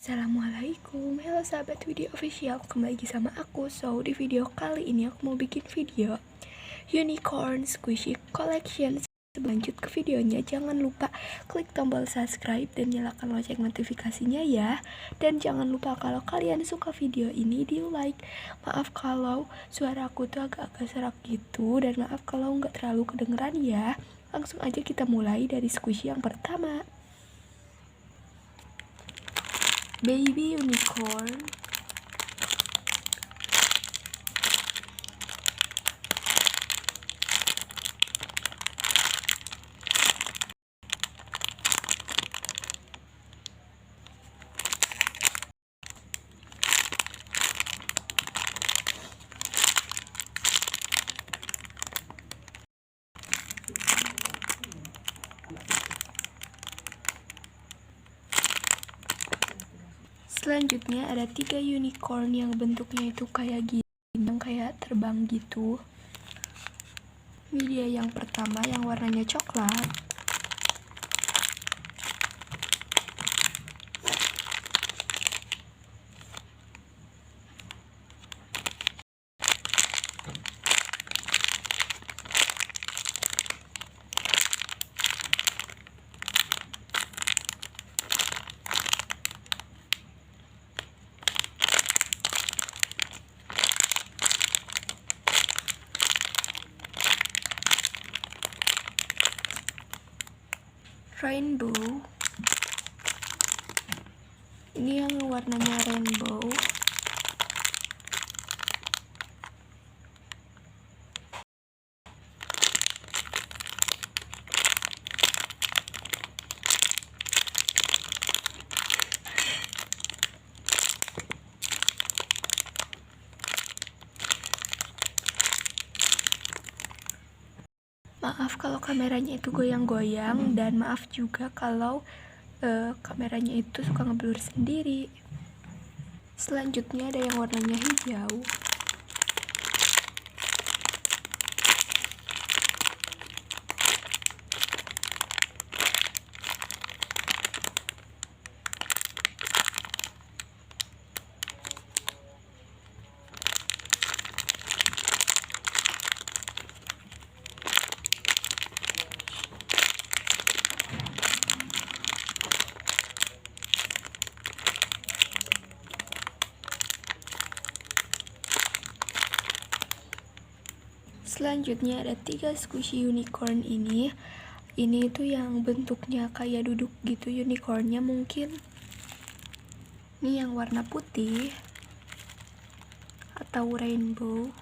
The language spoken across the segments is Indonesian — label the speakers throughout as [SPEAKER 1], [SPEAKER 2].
[SPEAKER 1] Assalamualaikum, halo sahabat video official, kembali lagi sama aku. So, di video kali ini aku mau bikin video Unicorn Squishy Collection. Sebelum lanjut ke videonya, jangan lupa klik tombol subscribe dan nyalakan lonceng notifikasinya ya. Dan jangan lupa kalau kalian suka video ini di like. Maaf kalau suara aku tuh agak-agak serak gitu, dan maaf kalau nggak terlalu kedengeran ya. Langsung aja kita mulai dari squishy yang pertama, Baby Unicorn. Selanjutnya ada 3 unicorn yang bentuknya itu kayak gini, yang kayak terbang gitu. Ini dia yang pertama yang warnanya coklat. Rainbow. Ini yang warnanya rainbow. Maaf kalau kameranya itu goyang-goyang, dan maaf juga kalau kameranya itu suka ngeblur sendiri. Selanjutnya ada yang warnanya hijau. Selanjutnya ada 3 squishy unicorn ini. Ini tuh yang bentuknya kayak duduk gitu unicornnya mungkin. Ini yang warna putih atau rainbow.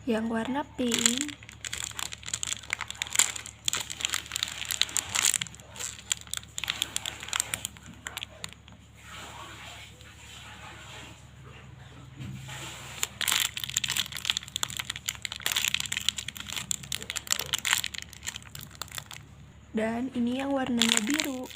[SPEAKER 1] Yang warna pink. Dan ini yang warnanya biru.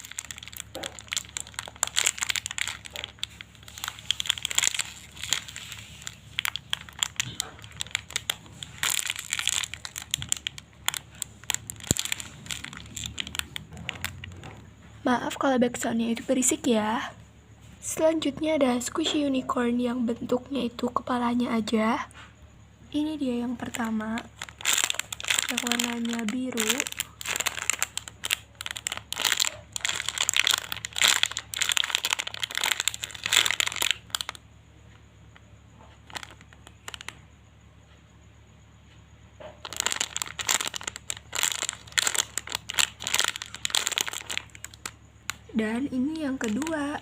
[SPEAKER 1] Maaf kalau backsoundnya itu berisik ya. Selanjutnya ada squishy unicorn yang bentuknya itu kepalanya aja. Ini dia yang pertama, yang warnanya biru. Dan ini yang kedua.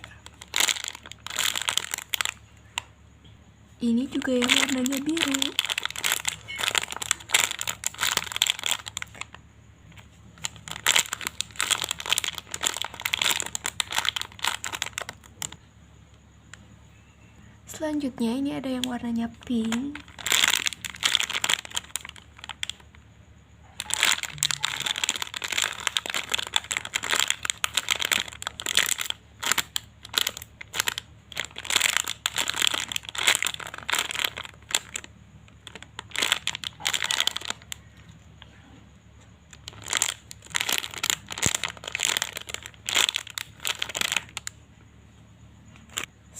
[SPEAKER 1] Ini juga yang warnanya biru. Selanjutnya ini ada yang warnanya pink.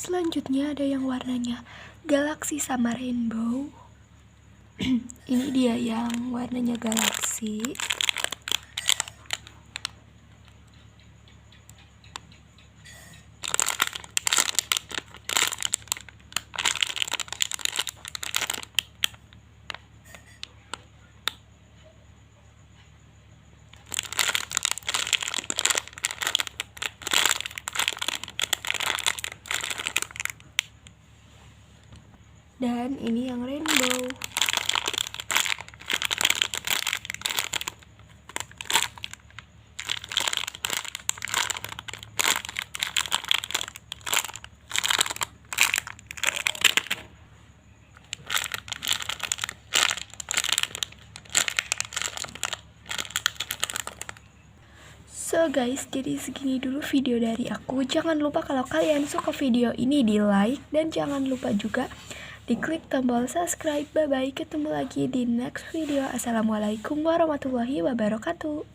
[SPEAKER 1] Selanjutnya ada yang warnanya galaksi sama rainbow. Ini dia yang warnanya galaksi. Dan ini yang rainbow. So guys, jadi segini dulu video dari aku. Jangan lupa kalau kalian suka video ini di like, dan jangan lupa juga diklik tombol subscribe. Bye bye, ketemu lagi di next video. Assalamualaikum warahmatullahi wabarakatuh.